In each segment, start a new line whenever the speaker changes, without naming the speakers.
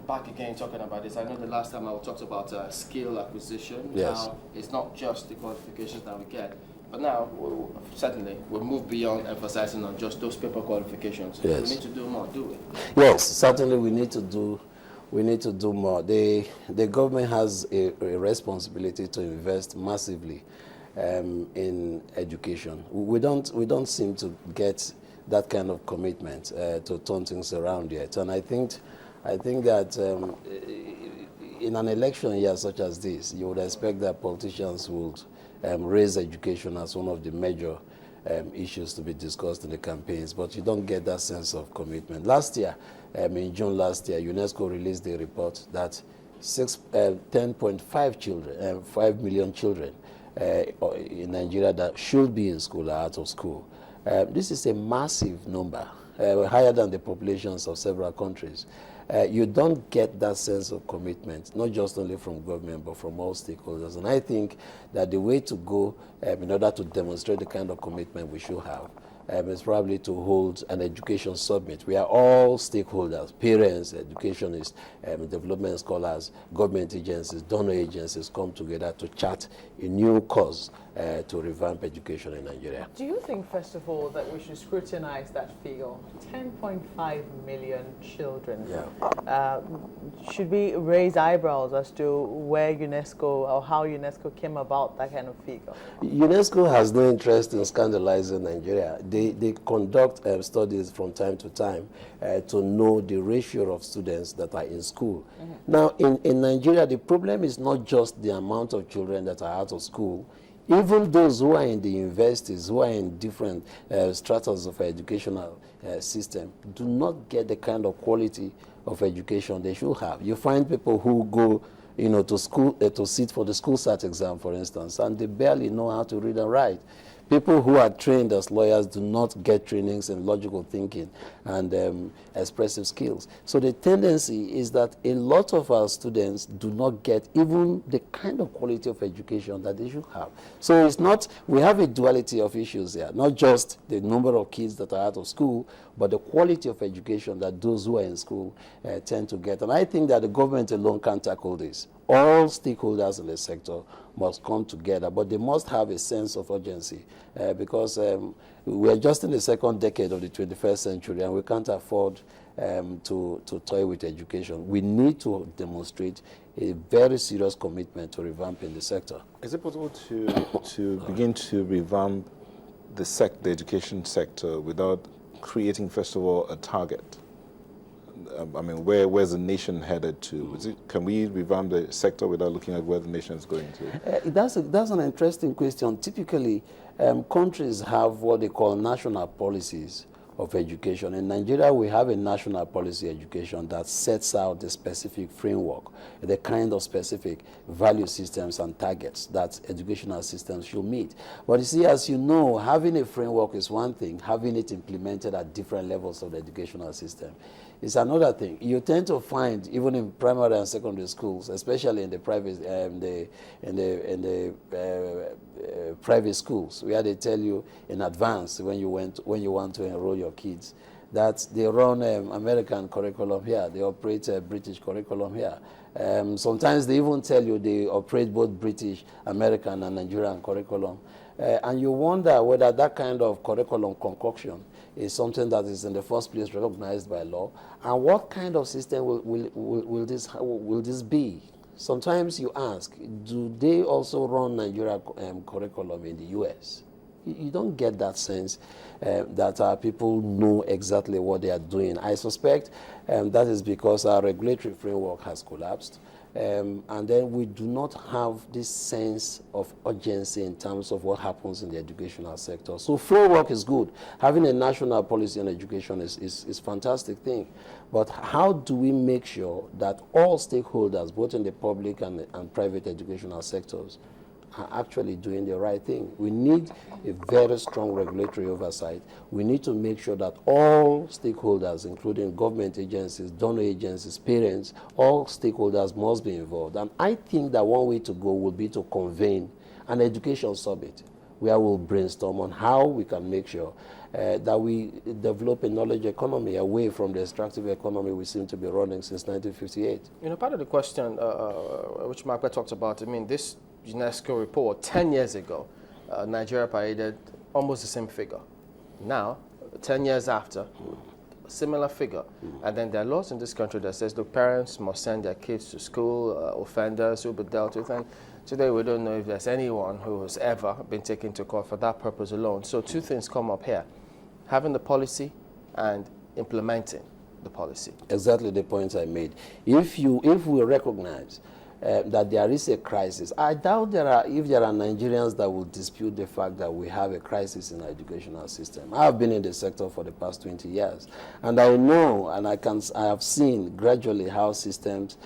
back again talking about this. I know the last time I talked about skill acquisition.
Yes.
Now, it's not just the qualifications that we get, but now, certainly, we'll move beyond emphasizing on just those paper qualifications.
Yes.
We need to do more, do we?
Yes, certainly we need to do more. The government has a responsibility to invest massively in education. We don't seem to get that kind of commitment to turn things around yet. And I think that in an election year such as this, you would expect that politicians would raise education as one of the major issues to be discussed in the campaigns, but you don't get that sense of commitment. Last year, in June last year, UNESCO released a report that 5 million children in Nigeria that should be in school are out of school. This is a massive number, higher than the populations of several countries. You don't get that sense of commitment, not just only from government, but from all stakeholders. And I think that the way to go in order to demonstrate the kind of commitment we should have is probably to hold an education summit. We are all stakeholders, parents, educationists, development scholars, government agencies, donor agencies come together to chart a new course to revamp education in Nigeria.
Do you think, first of all, that we should scrutinize that figure? 10.5 million children.
Yeah.
Should we raise eyebrows as to where UNESCO or how UNESCO came about that kind of figure?
UNESCO has no interest in scandalizing Nigeria. They conduct studies from time to time to know the ratio of students that are in school. Mm-hmm. Now, in Nigeria, the problem is not just the amount of children that are out of school. Even those who are in the universities, who are in different stratas of educational system, do not get the kind of quality of education they should have. You find people who go, to school to sit for the school SAT exam, for instance, and they barely know how to read and write. People who are trained as lawyers do not get trainings in logical thinking and expressive skills. So the tendency is that a lot of our students do not get even the kind of quality of education that they should have. So it's not, we have a duality of issues here, not just the number of kids that are out of school, but the quality of education that those who are in school tend to get. And I think that the government alone can't tackle this. All stakeholders in the sector must come together, but they must have a sense of urgency because we're just in the second decade of the 21st century and we can't afford to toy with education. We need to demonstrate a very serious commitment to revamping the sector.
Is it possible to begin to revamp the education sector without creating, first of all, a target? I mean, where's the nation headed to? Can we revamp the sector without looking at where the nation is going to?
That's an interesting question. Typically, countries have what they call national policies of education. In Nigeria, we have a national policy education that sets out the specific framework, the kind of specific value systems and targets that educational systems should meet. But you see, as you know, having a framework is one thing, having it implemented at different levels of the educational system is another thing. You tend to find, even in primary and secondary schools, especially in the private, private schools, where they tell you in advance when you want to enroll your kids that they run American curriculum here, they operate British curriculum here. Sometimes they even tell you they operate both British, American, and Nigerian curriculum. And you wonder whether that kind of curriculum concoction is something that is in the first place recognized by law, and what kind of system will this be? Sometimes you ask, do they also run Nigeria curriculum in the US? You don't get that sense that people know exactly what they are doing. I suspect that is because our regulatory framework has collapsed. And then we do not have this sense of urgency in terms of what happens in the educational sector. So framework is good. Having a national policy on education is a fantastic thing. But how do we make sure that all stakeholders, both in the public and private educational sectors, are actually doing the right thing? We need a very strong regulatory oversight. We need to make sure that all stakeholders, including government agencies, donor agencies, parents, all stakeholders must be involved. And I think that one way to go would be to convene an education summit where we'll brainstorm on how we can make sure that we develop a knowledge economy away from the extractive economy we seem to be running since 1958.
You know, part of the question, which Margaret talked about, I mean, this UNESCO report 10 years ago, Nigeria paraded almost the same figure. Now, 10 years after, similar figure. And then there are laws in this country that says, look, parents must send their kids to school, offenders will be dealt with. And today we don't know if there's anyone who has ever been taken to court for that purpose alone. So two things come up here: having the policy and implementing the policy.
Exactly the point I made. If we recognize that there is a crisis, I doubt if there are Nigerians that will dispute the fact that we have a crisis in our educational system. I have been in the sector for the past 20 years, and I know and I have seen gradually how systems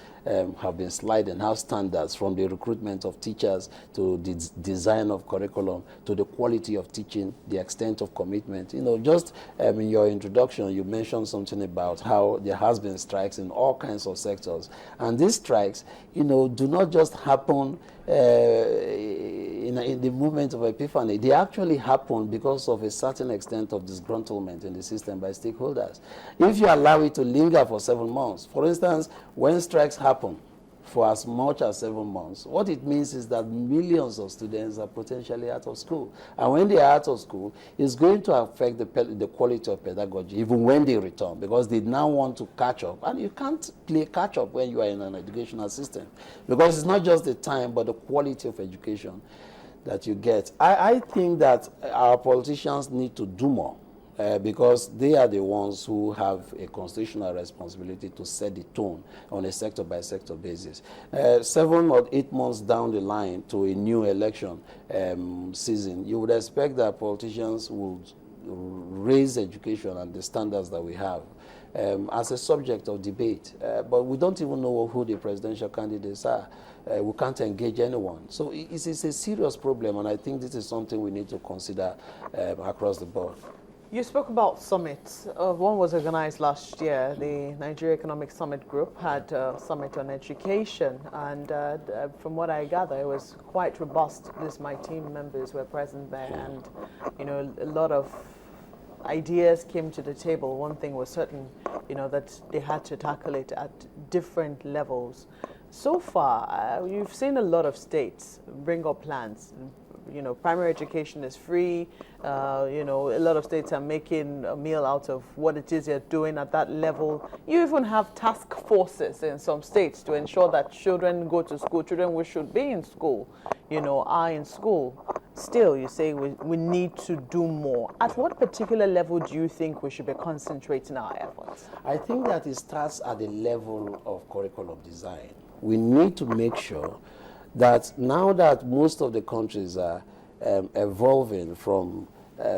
have been sliding, how standards, from the recruitment of teachers to the design of curriculum to the quality of teaching, the extent of commitment. You know, just in your introduction, you mentioned something about how there has been strikes in all kinds of sectors, and these strikes, you know, do not just happen in the moment of epiphany. They actually happen because of a certain extent of disgruntlement in the system by stakeholders. If you allow it to linger for 7 months, for instance, when strikes happen for as much as 7 months, what it means is that millions of students are potentially out of school. And when they are out of school, it's going to affect the quality of pedagogy, even when they return, because they now want to catch up. And you can't play catch up when you are in an educational system, because it's not just the time, but the quality of education that you get. I think that our politicians need to do more. Because they are the ones who have a constitutional responsibility to set the tone on a sector-by-sector basis. 7 or 8 months down the line to a new election season, you would expect that politicians would raise education and the standards that we have as a subject of debate. But we don't even know who the presidential candidates are. We can't engage anyone. So it's a serious problem, and I think this is something we need to consider across the board.
You spoke about summits. One was organized last year. The Nigeria Economic Summit Group had a summit on education, and from what I gather, it was quite robust. At least my team members were present there, and you know, a lot of ideas came to the table. One thing was certain, you know, that they had to tackle it at different levels. So far, you've seen a lot of states bring up plans. You know, primary education is free. You know, a lot of states are making a meal out of what it is you're doing at that level. You even have task forces in some states to ensure that children go to school. Children who should be in school, you know, are in school. Still, you say we need to do more. At what particular level do you think we should be concentrating our efforts?
I think that it starts at the level of curriculum design. We need to make sure that now that most of the countries are evolving from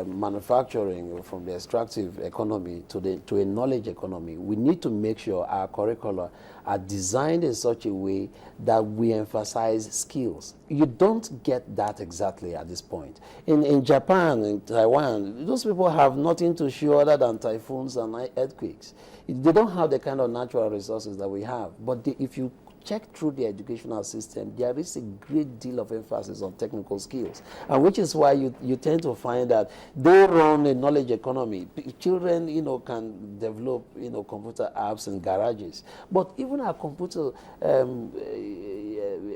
manufacturing, from the extractive economy to a knowledge economy, we need to make sure our curricula are designed in such a way that we emphasize skills. You don't get that exactly at this point. In Japan, in Taiwan, those people have nothing to show other than typhoons and earthquakes. They don't have the kind of natural resources that we have. But if you check through the educational system, there is a great deal of emphasis on technical skills, and which is why you tend to find that they run a knowledge economy. Children, you know, can develop, you know, computer apps in garages, but even our computer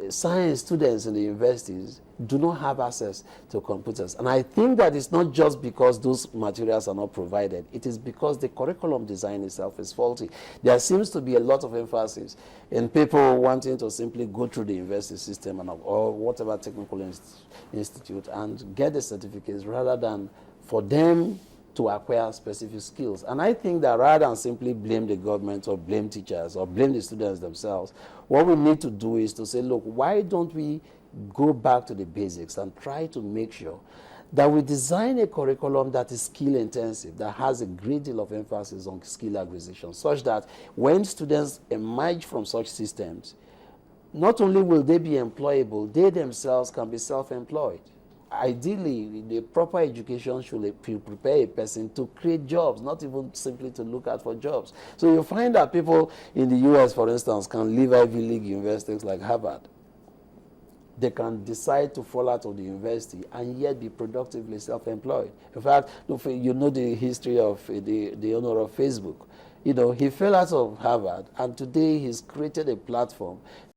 science students in the universities do not have access to computers. And I think that it's not just because those materials are not provided. It is because the curriculum design itself is faulty. There seems to be a lot of emphasis in people wanting to simply go through the university system or whatever technical institute and get the certificates rather than for them to acquire specific skills. And I think that rather than simply blame the government or blame teachers or blame the students themselves, what we need to do is to say, look, why don't we go back to the basics and try to make sure that we design a curriculum that is skill intensive, that has a great deal of emphasis on skill acquisition, such that when students emerge from such systems, not only will they be employable, they themselves can be self-employed. Ideally, the proper education should prepare a person to create jobs, not even simply to look out for jobs. So you find that people in the US, for instance, can leave Ivy League universities like Harvard they can decide to fall out of the university and yet be productively self-employed. In fact, you know the history of the owner of Facebook. You know, he fell out of Harvard, and today he's created a platform